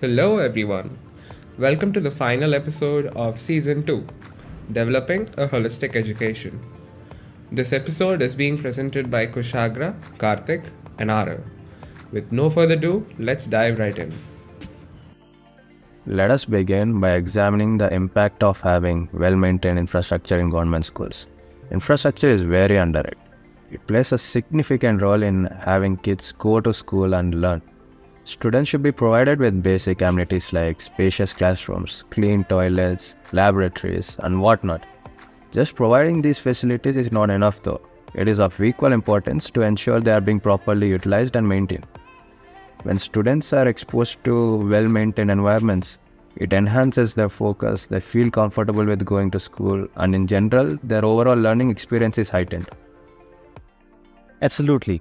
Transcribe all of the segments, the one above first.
Hello, everyone. Welcome to the final episode of Season 2 Developing a Holistic Education. This episode is being presented by Kushagra, Karthik, and Aarav. With no further ado, let's dive right in. Let us begin by examining the impact of having well-maintained infrastructure in government schools. Infrastructure is very underrated. It plays a significant role in having kids go to school and learn. Students should be provided with basic amenities like spacious classrooms, clean toilets, laboratories, and whatnot. Just providing these facilities is not enough though. It is of equal importance to ensure they are being properly utilized and maintained. When students are exposed to well-maintained environments, it enhances their focus, they feel comfortable with going to school, and in general, their overall learning experience is heightened. Absolutely.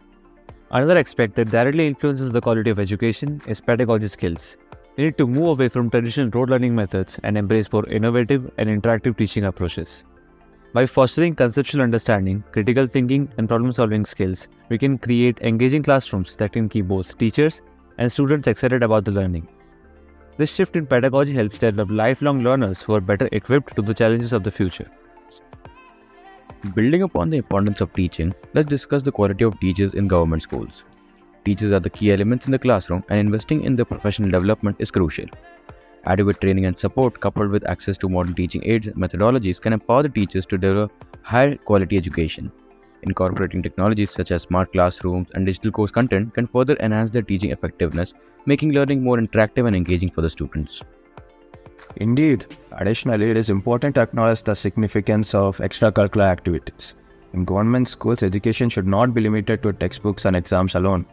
Another aspect that directly influences the quality of education is pedagogy skills. We need to move away from traditional rote learning methods and embrace more innovative and interactive teaching approaches. By fostering conceptual understanding, critical thinking, and problem-solving skills, we can create engaging classrooms that can keep both teachers and students excited about the learning. This shift in pedagogy helps develop lifelong learners who are better equipped to the challenges of the future. Building upon the importance of teaching, let's discuss the quality of teachers in government schools. Teachers are the key elements in the classroom, and investing in their professional development is crucial. Adequate training and support, coupled with access to modern teaching aids and methodologies, can empower the teachers to deliver high quality education. Incorporating technologies such as smart classrooms and digital course content can further enhance their teaching effectiveness, making learning more interactive and engaging for the students. Indeed, additionally, it is important to acknowledge the significance of extracurricular activities. In government schools, education should not be limited to textbooks and exams alone.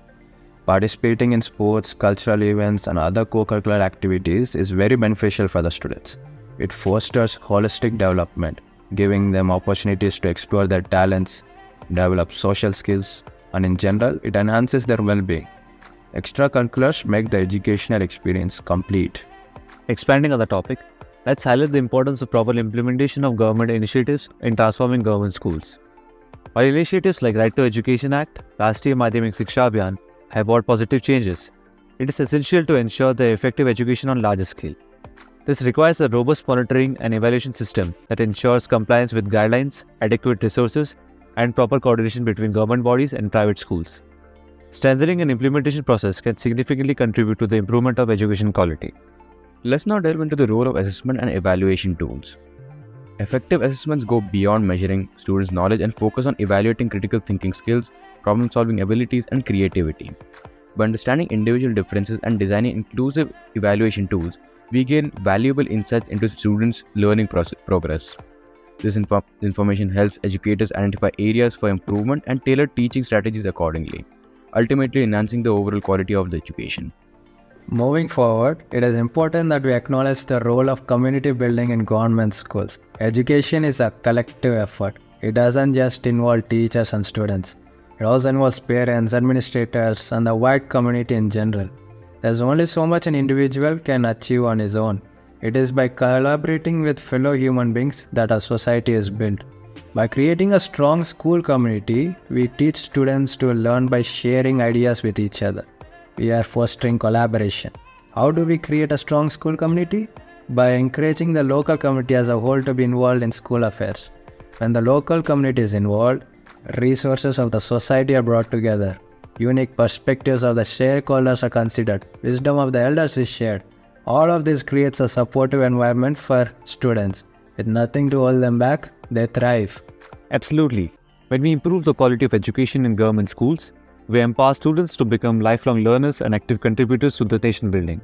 Participating in sports, cultural events, and other co-curricular activities is very beneficial for the students. It fosters holistic development, giving them opportunities to explore their talents, develop social skills, and in general, it enhances their well-being. Extracurriculars make the educational experience complete. Expanding on the topic, let's highlight the importance of proper implementation of government initiatives in transforming government schools. While initiatives like Right to Education Act, Rashtriya Madhyamik Shiksha Abhiyan have brought positive changes, it is essential to ensure the effective education on larger scale. This requires a robust monitoring and evaluation system that ensures compliance with guidelines, adequate resources, and proper coordination between government bodies and private schools. Strengthening an implementation process can significantly contribute to the improvement of education quality. Let's now delve into the role of assessment and evaluation tools. Effective assessments go beyond measuring students' knowledge and focus on evaluating critical thinking skills, problem-solving abilities, and creativity. By understanding individual differences and designing inclusive evaluation tools, we gain valuable insights into students' learning progress. This information helps educators identify areas for improvement and tailor teaching strategies accordingly, ultimately enhancing the overall quality of the education. Moving forward, it is important that we acknowledge the role of community building in government schools. Education is a collective effort. It doesn't just involve teachers and students. It also involves parents, administrators, and the wide community in general. There's only so much an individual can achieve on his own. It is by collaborating with fellow human beings that our society is built. By creating a strong school community, we teach students to learn by sharing ideas with each other. We are fostering collaboration. How do we create a strong school community? By encouraging the local community as a whole to be involved in school affairs. When the local community is involved, resources of the society are brought together. Unique perspectives of the stakeholders are considered. Wisdom of the elders is shared. All of this creates a supportive environment for students. With nothing to hold them back, they thrive. Absolutely. When we improve the quality of education in government schools, we empower students to become lifelong learners and active contributors to the nation building.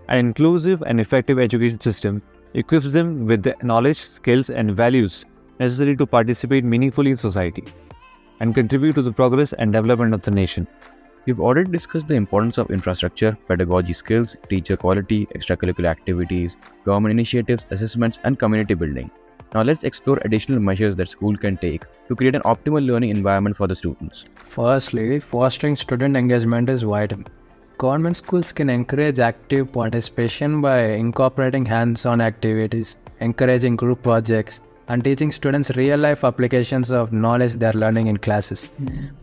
An inclusive and effective education system equips them with the knowledge, skills, and values necessary to participate meaningfully in society and contribute to the progress and development of the nation. We've already discussed the importance of infrastructure, pedagogy skills, teacher quality, extracurricular activities, government initiatives, assessments, and community building. Now let's explore additional measures that school can take to create an optimal learning environment for the students. Firstly, fostering student engagement is vital. Government schools can encourage active participation by incorporating hands-on activities, encouraging group projects, and teaching students real-life applications of knowledge they are learning in classes.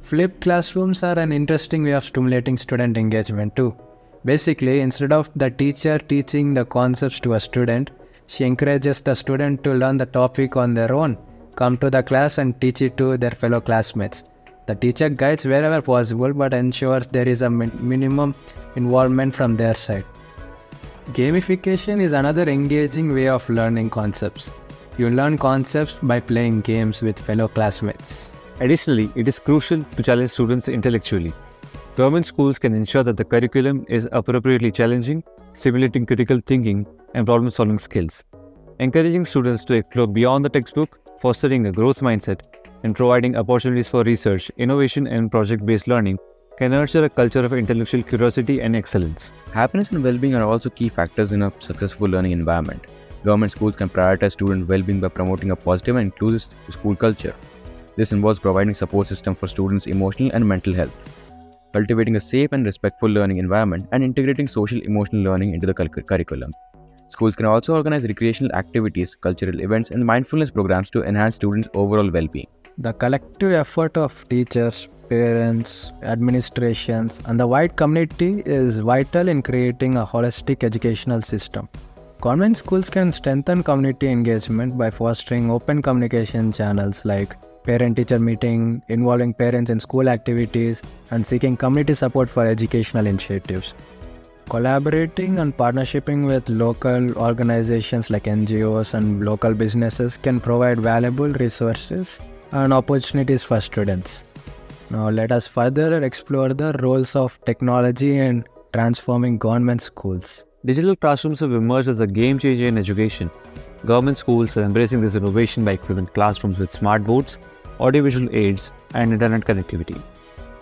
Flipped classrooms are an interesting way of stimulating student engagement too. Basically, instead of the teacher teaching the concepts to a student, she encourages the student to learn the topic on their own, come to the class and teach it to their fellow classmates. The teacher guides wherever possible but ensures there is a minimum involvement from their side. Gamification is another engaging way of learning concepts. You learn concepts by playing games with fellow classmates. Additionally, it is crucial to challenge students intellectually. Government schools can ensure that the curriculum is appropriately challenging, stimulating critical thinking and problem-solving skills. Encouraging students to explore beyond the textbook, fostering a growth mindset, and providing opportunities for research, innovation, and project-based learning can nurture a culture of intellectual curiosity and excellence. Happiness and well-being are also key factors in a successful learning environment. Government schools can prioritize student well-being by promoting a positive and inclusive school culture. This involves providing support system for students' emotional and mental health, cultivating a safe and respectful learning environment, and integrating social emotional learning into the curriculum. Schools can also organize recreational activities, cultural events, and mindfulness programs to enhance students' overall well-being. The collective effort of teachers, parents, administrations, and the wide community is vital in creating a holistic educational system. Government schools can strengthen community engagement by fostering open communication channels like parent-teacher meeting, involving parents in school activities, and seeking community support for educational initiatives. Collaborating and partnershiping with local organizations like NGOs and local businesses can provide valuable resources and opportunities for students. Now let us further explore the roles of technology in transforming government schools. Digital classrooms have emerged as a game changer in education. Government schools are embracing this innovation by equipping classrooms with smart boards, audiovisual aids, and internet connectivity.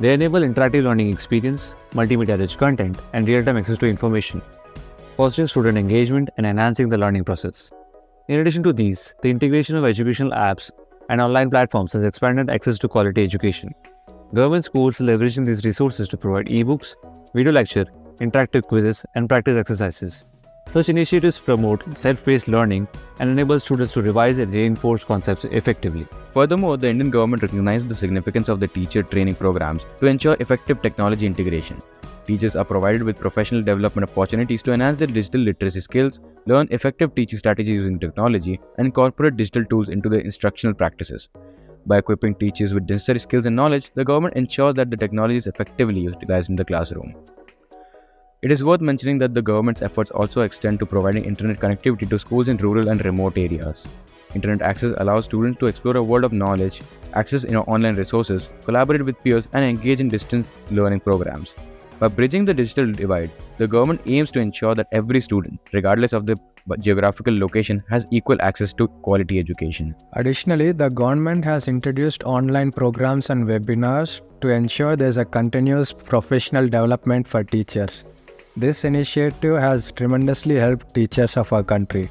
They enable interactive learning experience, multimedia-rich content, and real-time access to information, fostering student engagement and enhancing the learning process. In addition to these, the integration of educational apps and online platforms has expanded access to quality education. Government schools are leveraging these resources to provide e-books, video lecture, interactive quizzes, and practice exercises. Such initiatives promote self-paced learning and enable students to revise and reinforce concepts effectively. Furthermore, the Indian government recognizes the significance of the teacher training programs to ensure effective technology integration. Teachers are provided with professional development opportunities to enhance their digital literacy skills, learn effective teaching strategies using technology, and incorporate digital tools into their instructional practices. By equipping teachers with necessary skills and knowledge, the government ensures that the technology is effectively utilized in the classroom. It is worth mentioning that the government's efforts also extend to providing internet connectivity to schools in rural and remote areas. Internet access allows students to explore a world of knowledge, access online resources, collaborate with peers, and engage in distance learning programs. By bridging the digital divide, the government aims to ensure that every student, regardless of the geographical location, has equal access to quality education. Additionally, the government has introduced online programs and webinars to ensure there is a continuous professional development for teachers. This initiative has tremendously helped teachers of our country.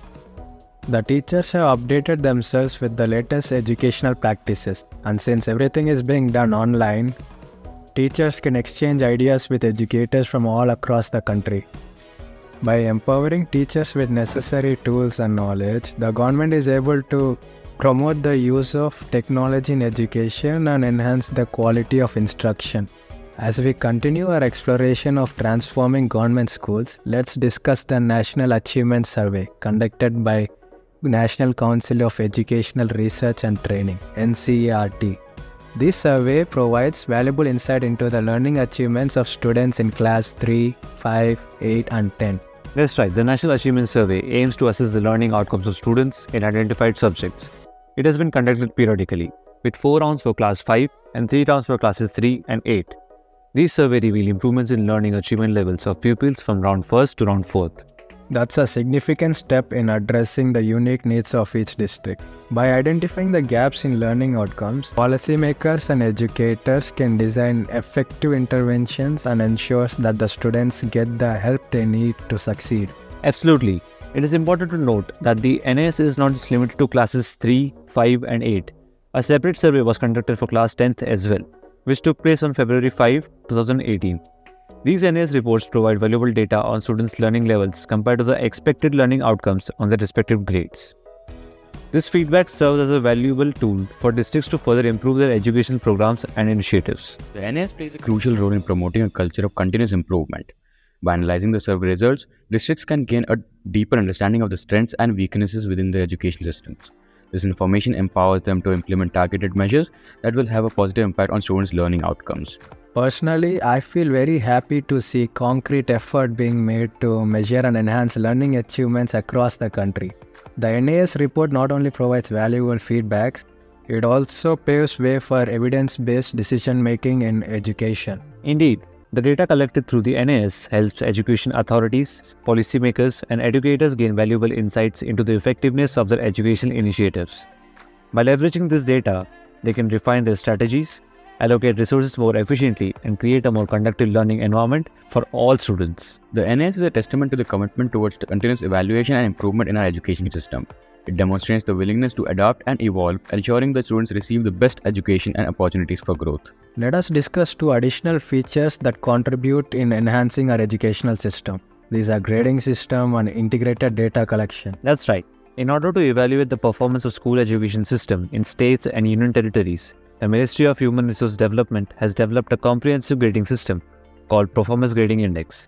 The teachers have updated themselves with the latest educational practices, and since everything is being done online, teachers can exchange ideas with educators from all across the country. By empowering teachers with necessary tools and knowledge, the government is able to promote the use of technology in education and enhance the quality of instruction. As we continue our exploration of transforming government schools, let's discuss the National Achievement Survey conducted by National Council of Educational Research and Training, NCERT. This survey provides valuable insight into the learning achievements of students in class 3, 5, 8 and 10. That's right, the National Achievement Survey aims to assess the learning outcomes of students in identified subjects. It has been conducted periodically, with 4 rounds for class 5 and 3 rounds for classes 3 and 8. These surveys reveal improvements in learning achievement levels of pupils from round 1st to round 4th. That's a significant step in addressing the unique needs of each district. By identifying the gaps in learning outcomes, policymakers and educators can design effective interventions and ensure that the students get the help they need to succeed. Absolutely. It is important to note that the NAS is not just limited to classes 3, 5 and 8. A separate survey was conducted for class 10th as well, which took place on February 5, 2018. These NAS reports provide valuable data on students' learning levels compared to the expected learning outcomes on their respective grades. This feedback serves as a valuable tool for districts to further improve their education programs and initiatives. The NAS plays a crucial role in promoting a culture of continuous improvement. By analyzing the survey results, districts can gain a deeper understanding of the strengths and weaknesses within their education systems. This information empowers them to implement targeted measures that will have a positive impact on students' learning outcomes. Personally, I feel very happy to see concrete effort being made to measure and enhance learning achievements across the country. The NAS report not only provides valuable feedbacks, it also paves way for evidence-based decision-making in education. Indeed, the data collected through the NAS helps education authorities, policymakers, and educators gain valuable insights into the effectiveness of their educational initiatives. By leveraging this data, they can refine their strategies, allocate resources more efficiently, and create a more conducive learning environment for all students. The NAS is a testament to the commitment towards the continuous evaluation and improvement in our education system. It demonstrates the willingness to adapt and evolve, ensuring that students receive the best education and opportunities for growth. Let us discuss two additional features that contribute in enhancing our educational system. These are grading system and integrated data collection. That's right. In order to evaluate the performance of school education system in states and union territories, the Ministry of Human Resource Development has developed a comprehensive grading system called Performance Grading Index.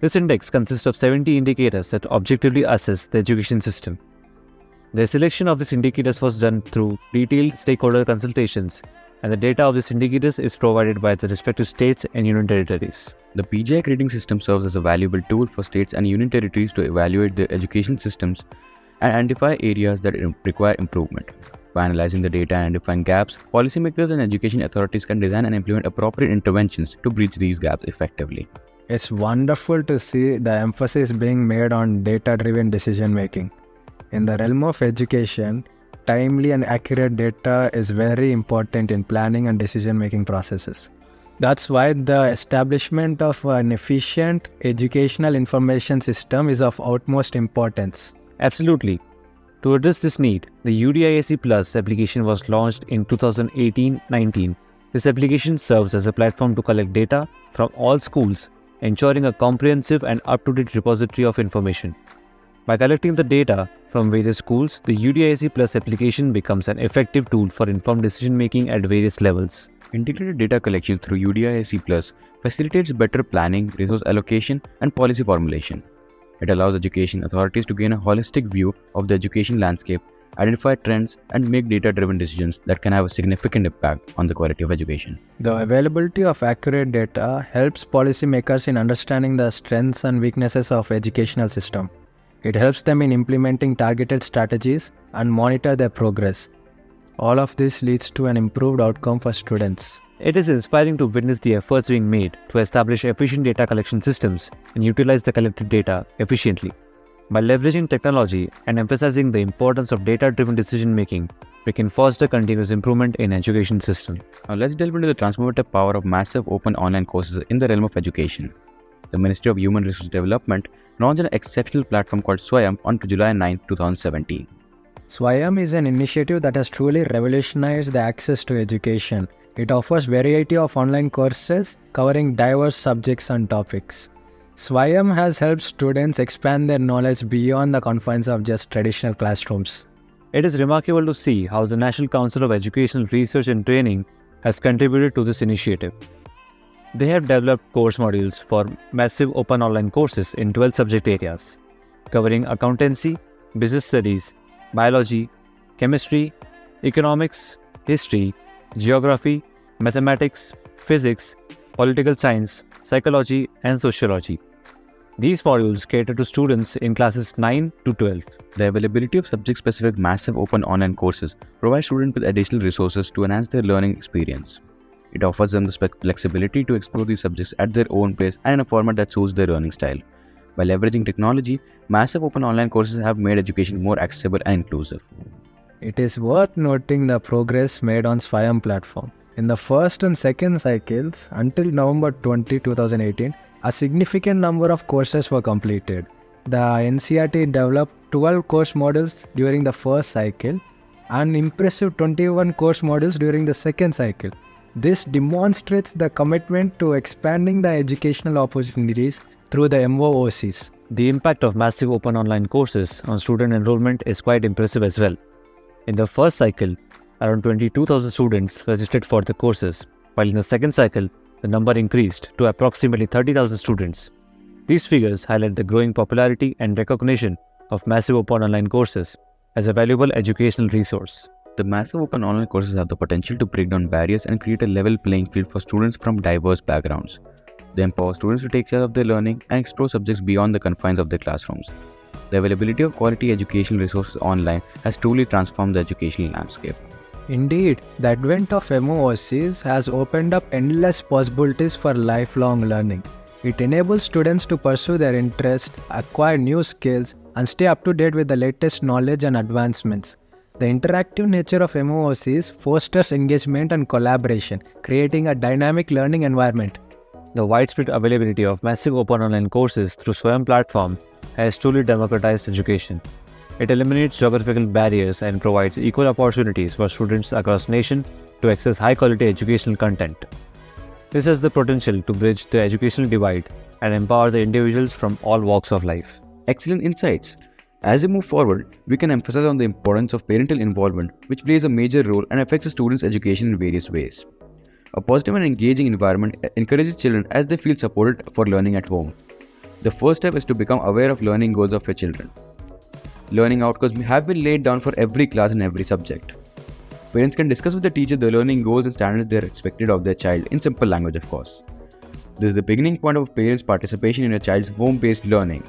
This index consists of 70 indicators that objectively assess the education system. The selection of these indicators was done through detailed stakeholder consultations, and the data of these indicators is provided by the respective states and union territories. The PGI grading system serves as a valuable tool for states and union territories to evaluate their education systems and identify areas that require improvement. By analyzing the data and identifying gaps, policymakers and education authorities can design and implement appropriate interventions to bridge these gaps effectively. It's wonderful to see the emphasis being made on data-driven decision-making. In the realm of education, timely and accurate data is very important in planning and decision-making processes. That's why the establishment of an efficient educational information system is of utmost importance. Absolutely. To address this need, the UDIAC Plus application was launched in 2018-19. This application serves as a platform to collect data from all schools, ensuring a comprehensive and up-to-date repository of information. By collecting the data from various schools, the UDIAC Plus application becomes an effective tool for informed decision-making at various levels. Integrated data collection through UDIAC Plus facilitates better planning, resource allocation, and policy formulation. It allows education authorities to gain a holistic view of the education landscape, identify trends, and make data-driven decisions that can have a significant impact on the quality of education. The availability of accurate data helps policymakers in understanding the strengths and weaknesses of educational system. It helps them in implementing targeted strategies and monitor their progress. All of this leads to an improved outcome for students. It is inspiring to witness the efforts being made to establish efficient data collection systems and utilize the collected data efficiently. By leveraging technology and emphasizing the importance of data-driven decision-making, we can foster continuous improvement in education system. Now let's delve into the transformative power of massive open online courses in the realm of education. The Ministry of Human Resource Development launched an exceptional platform called Swayam on July 9, 2017. Swayam is an initiative that has truly revolutionized the access to education. It offers variety of online courses covering diverse subjects and topics. Swayam has helped students expand their knowledge beyond the confines of just traditional classrooms. It is remarkable to see how the National Council of Educational Research and Training has contributed to this initiative. They have developed course modules for massive open online courses in 12 subject areas, covering accountancy, business studies, biology, chemistry, economics, history, geography, mathematics, physics, political science, psychology, and sociology. These modules cater to students in classes 9 to 12. The availability of subject-specific massive open online courses provides students with additional resources to enhance their learning experience. It offers them the flexibility to explore these subjects at their own pace and in a format that suits their learning style. By leveraging technology, massive open online courses have made education more accessible and inclusive. It is worth noting the progress made on Swayam platform. In the first and second cycles, until November 20, 2018, a significant number of courses were completed. The NCERT developed 12 course modules during the first cycle and impressive 21 course modules during the second cycle. This demonstrates the commitment to expanding the educational opportunities through the MOOCs. The impact of massive open online courses on student enrollment is quite impressive as well. In the first cycle, around 22,000 students registered for the courses, while in the second cycle, the number increased to approximately 30,000 students. These figures highlight the growing popularity and recognition of massive open online courses as a valuable educational resource. The massive open online courses have the potential to break down barriers and create a level playing field for students from diverse backgrounds. They empower students to take charge of their learning and explore subjects beyond the confines of their classrooms. The availability of quality educational resources online has truly transformed the educational landscape. Indeed, the advent of MOOCs has opened up endless possibilities for lifelong learning. It enables students to pursue their interests, acquire new skills, and stay up to date with the latest knowledge and advancements. The interactive nature of MOOCs fosters engagement and collaboration, creating a dynamic learning environment. The widespread availability of massive open online courses through Swayam platform has truly democratized education. It eliminates geographical barriers and provides equal opportunities for students across nation to access high-quality educational content. This has the potential to bridge the educational divide and empower the individuals from all walks of life. Excellent insights. As we move forward, we can emphasize on the importance of parental involvement, which plays a major role and affects a student's education in various ways. A positive and engaging environment encourages children as they feel supported for learning at home. The first step is to become aware of learning goals of your children. Learning outcomes have been laid down for every class and every subject. Parents can discuss with the teacher the learning goals and standards they are expected of their child in simple language, of course. This is the beginning point of parents' participation in a child's home-based learning.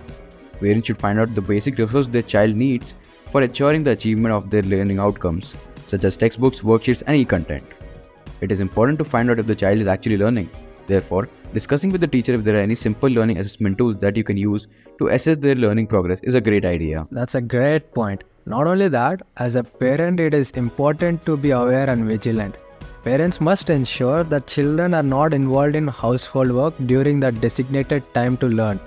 Parents should find out the basic resources their child needs for ensuring the achievement of their learning outcomes, such as textbooks, worksheets, and e-content. It is important to find out if the child is actually learning. Therefore, discussing with the teacher if there are any simple learning assessment tools that you can use to assess their learning progress is a great idea. That's a great point. Not only that, as a parent, it is important to be aware and vigilant. Parents must ensure that children are not involved in household work during the designated time to learn.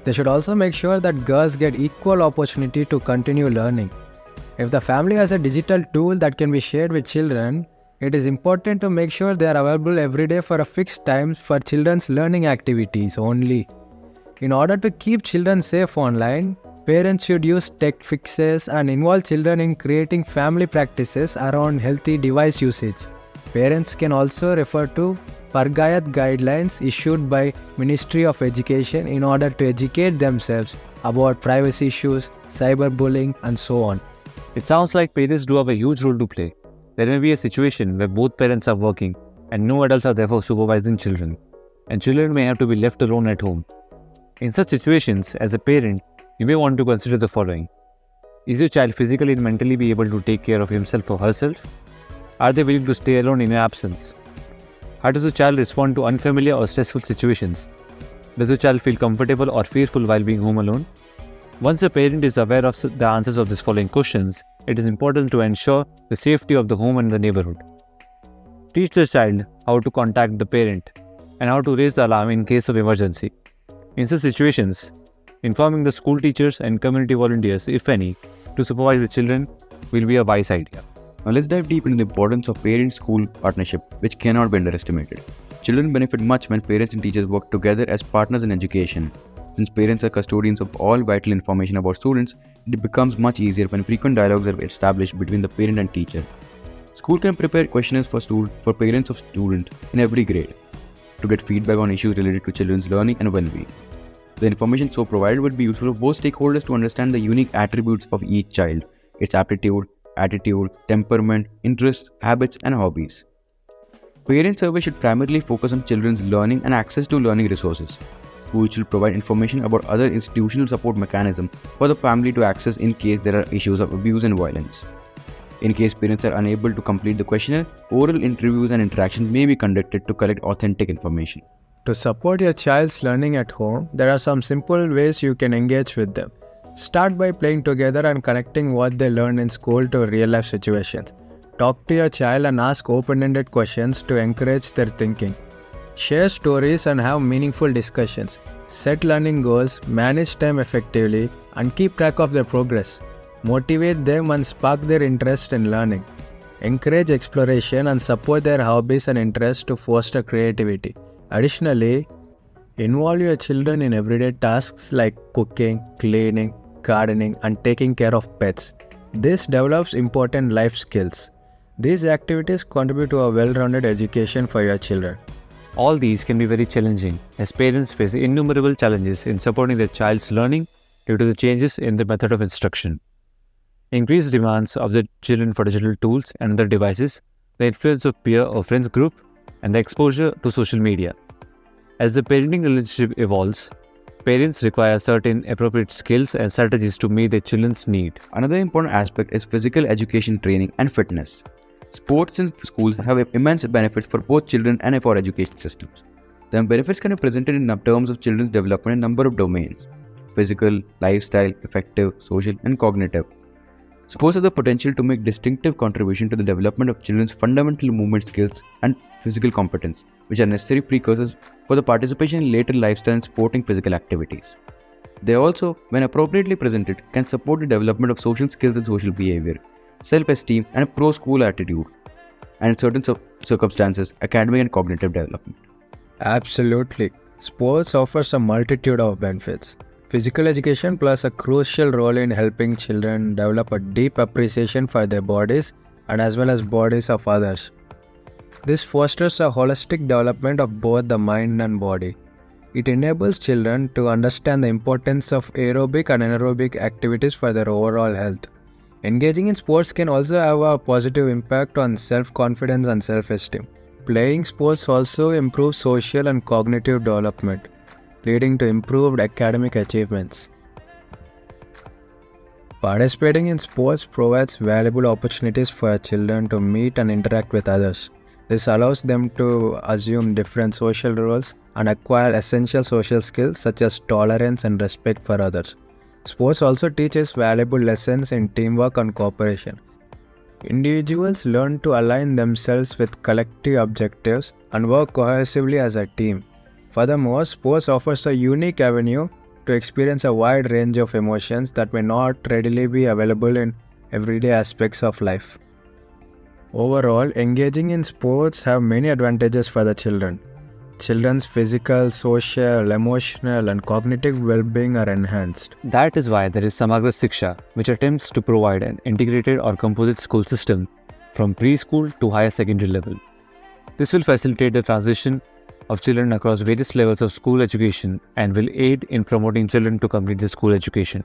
They should also make sure that girls get equal opportunity to continue learning. If the family has a digital tool that can be shared with children, it is important to make sure they are available every day for a fixed time for children's learning activities only. In order to keep children safe online, parents should use tech fixes and involve children in creating family practices around healthy device usage. Parents can also refer to Pargayat guidelines issued by Ministry of Education in order to educate themselves about privacy issues, cyberbullying, and so on. It sounds like parents do have a huge role to play. There may be a situation where both parents are working and no adults are therefore supervising children, and children may have to be left alone at home. In such situations, as a parent, you may want to consider the following. Is your child physically and mentally be able to take care of himself or herself? Are they willing to stay alone in your absence? How does your child respond to unfamiliar or stressful situations? Does your child feel comfortable or fearful while being home alone? Once a parent is aware of the answers of these following questions, it is important to ensure the safety of the home and the neighborhood. Teach the child how to contact the parent and how to raise the alarm in case of emergency. In such situations, informing the school teachers and community volunteers, if any, to supervise the children will be a wise idea. Now let's dive deep into the importance of parent-school partnership, which cannot be underestimated. Children benefit much when parents and teachers work together as partners in education. Since parents are custodians of all vital information about students, it becomes much easier when frequent dialogues are established between the parent and teacher. School can prepare questionnaires for parents of students in every grade to get feedback on issues related to children's learning and well-being. The information so provided would be useful for both stakeholders to understand the unique attributes of each child, its aptitude, attitude, temperament, interests, habits, and hobbies. Parent survey should primarily focus on children's learning and access to learning resources. Schools should provide information about other institutional support mechanisms for the family to access in case there are issues of abuse and violence. In case parents are unable to complete the questionnaire, oral interviews and interactions may be conducted to collect authentic information. To support your child's learning at home, there are some simple ways you can engage with them. Start by playing together and connecting what they learn in school to real-life situations. Talk to your child and ask open-ended questions to encourage their thinking. Share stories and have meaningful discussions. Set learning goals, manage time effectively, and keep track of their progress. Motivate them and spark their interest in learning. Encourage exploration and support their hobbies and interests to foster creativity. Additionally, involve your children in everyday tasks like cooking, cleaning, gardening, and taking care of pets. This develops important life skills. These activities contribute to a well-rounded education for your children. All these can be very challenging as parents face innumerable challenges in supporting their child's learning due to the changes in the method of instruction. Increased demands of the children for digital tools and other devices, the influence of peer or friends group, and the exposure to social media. As the parenting relationship evolves, parents require certain appropriate skills and strategies to meet their children's need. Another important aspect is physical education training and fitness. Sports in schools have immense benefits for both children and for education systems. The benefits can be presented in terms of children's development in a number of domains: physical, lifestyle, affective, social, and cognitive. Sports have the potential to make distinctive contribution to the development of children's fundamental movement skills and physical competence, which are necessary precursors for the participation in later lifestyle and sporting physical activities. They also, when appropriately presented, can support the development of social skills and social behavior, self-esteem, and a pro-school attitude, and in certain circumstances, academic and cognitive development. Absolutely. Sports offers a multitude of benefits. Physical education plays a crucial role in helping children develop a deep appreciation for their bodies and as well as bodies of others. This fosters a holistic development of both the mind and body. It enables children to understand the importance of aerobic and anaerobic activities for their overall health. Engaging in sports can also have a positive impact on self-confidence and self-esteem. Playing sports also improves social and cognitive development, leading to improved academic achievements. Participating in sports provides valuable opportunities for children to meet and interact with others. This allows them to assume different social roles and acquire essential social skills such as tolerance and respect for others. Sports also teaches valuable lessons in teamwork and cooperation. Individuals learn to align themselves with collective objectives and work cohesively as a team. Furthermore, sports offers a unique avenue to experience a wide range of emotions that may not readily be available in everyday aspects of life. Overall, engaging in sports have many advantages for the children. Children's physical, social, emotional, and cognitive well-being are enhanced. That is why there is Samagra Shiksha, which attempts to provide an integrated or composite school system from preschool to higher secondary level. This will facilitate the transition of children across various levels of school education and will aid in promoting children to complete the school education.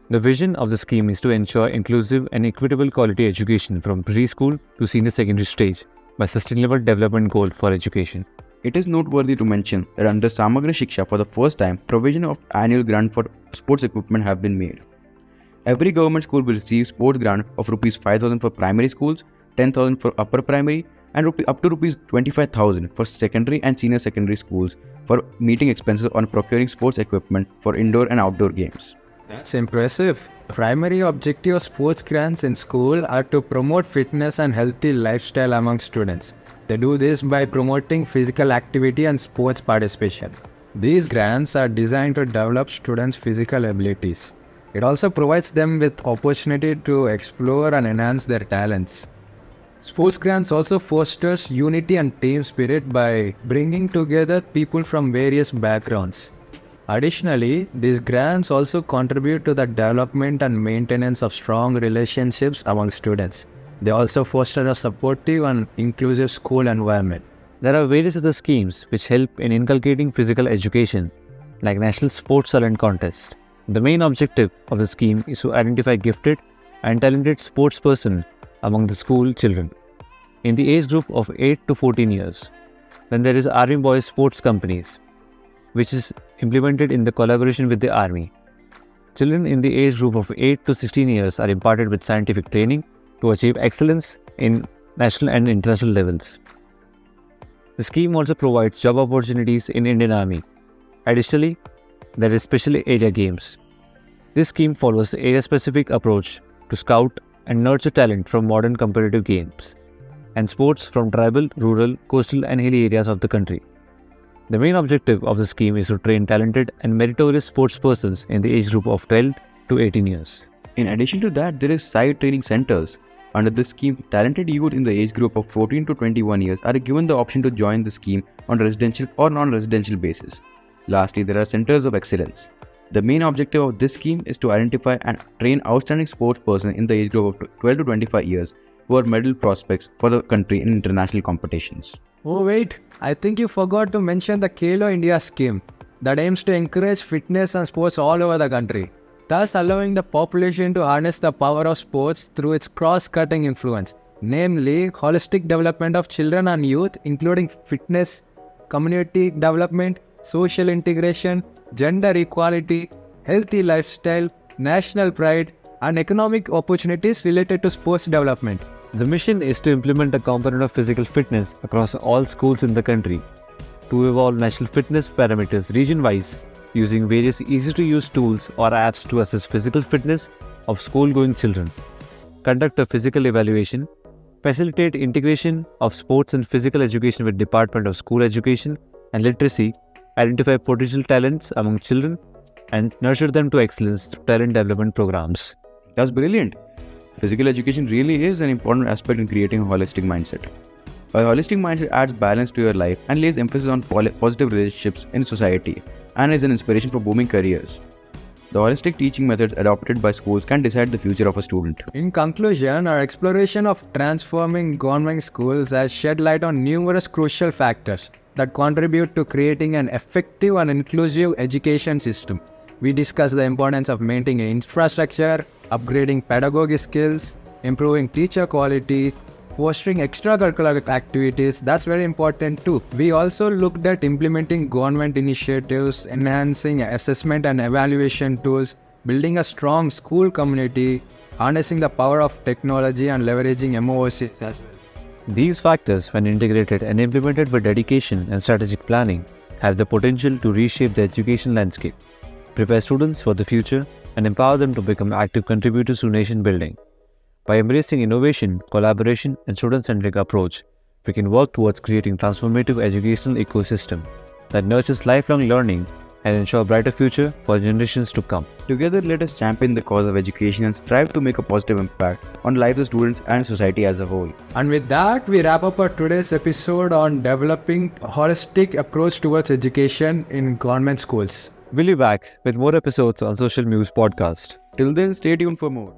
The vision of the scheme is to ensure inclusive and equitable quality education from preschool to senior secondary stage by sustainable development goal for education. It is noteworthy to mention that under Samagra Shiksha, for the first time, provision of annual grant for sports equipment have been made. Every government school will receive sports grant of Rs 5,000 for primary schools, 10,000 for upper primary, and up to Rs 25,000 for secondary and senior secondary schools for meeting expenses on procuring sports equipment for indoor and outdoor games. That's impressive. Primary objective of sports grants in school are to promote fitness and healthy lifestyle among students. They do this by promoting physical activity and sports participation. These grants are designed to develop students' physical abilities. It also provides them with opportunity to explore and enhance their talents. Sports grants also fosters unity and team spirit by bringing together people from various backgrounds. Additionally, these grants also contribute to the development and maintenance of strong relationships among students. They also foster a supportive and inclusive school environment. There are various other schemes which help in inculcating physical education, like National Sports Talent Contest. The main objective of the scheme is to identify gifted and talented sportspersons among the school children in the age group of 8 to 14 years. Then there is Army Boys Sports Companies, which is implemented in the collaboration with the Army. Children in the age group of 8 to 16 years are imparted with scientific training to achieve excellence in national and international levels. The scheme also provides job opportunities in Indian Army. Additionally, there is special area games. This scheme follows the area-specific approach to scout and nurture talent from modern competitive games and sports from tribal, rural, coastal and hilly areas of the country. The main objective of the scheme is to train talented and meritorious sportspersons in the age group of 12 to 18 years. In addition to that, there is side training centers. Under this scheme, talented youth in the age group of 14 to 21 years are given the option to join the scheme on residential or non-residential basis. Lastly, there are centers of excellence. The main objective of this scheme is to identify and train outstanding sports persons in the age group of 12 to 25 years who are medal prospects for the country in international competitions. Oh wait, I think you forgot to mention the Khelo India Scheme that aims to encourage fitness and sports all over the country, thus allowing the population to harness the power of sports through its cross-cutting influence, namely holistic development of children and youth, including fitness, community development, social integration, gender equality, healthy lifestyle, national pride, and economic opportunities related to sports development. The mission is to implement a component of physical fitness across all schools in the country, to evolve national fitness parameters region-wise, using various easy-to-use tools or apps to assess physical fitness of school-going children, conduct a physical evaluation, facilitate integration of sports and physical education with Department of School Education and Literacy, identify potential talents among children, and nurture them to excellence through talent development programs. That's brilliant. Physical education really is an important aspect in creating a holistic mindset. A holistic mindset adds balance to your life and lays emphasis on positive relationships in society and is an inspiration for booming careers. The holistic teaching methods adopted by schools can decide the future of a student. In conclusion, our exploration of transforming government schools has shed light on numerous crucial factors that contribute to creating an effective and inclusive education system. We discussed the importance of maintaining infrastructure, upgrading pedagogy skills, improving teacher quality, fostering extracurricular activities. That's very important too. We also looked at implementing government initiatives, enhancing assessment and evaluation tools, building a strong school community, harnessing the power of technology and leveraging MOOCs as well. These factors, when integrated and implemented with dedication and strategic planning, have the potential to reshape the education landscape, prepare students for the future, and empower them to become active contributors to nation building. By embracing innovation, collaboration, and student-centric approach, we can work towards creating transformative educational ecosystem that nurtures lifelong learning and ensure a brighter future for generations to come. Together, let us champion the cause of education and strive to make a positive impact on the lives of students and society as a whole. And with that, we wrap up our today's episode on developing a holistic approach towards education in government schools. We'll be back with more episodes on Social Muse Podcast. Till then, stay tuned for more.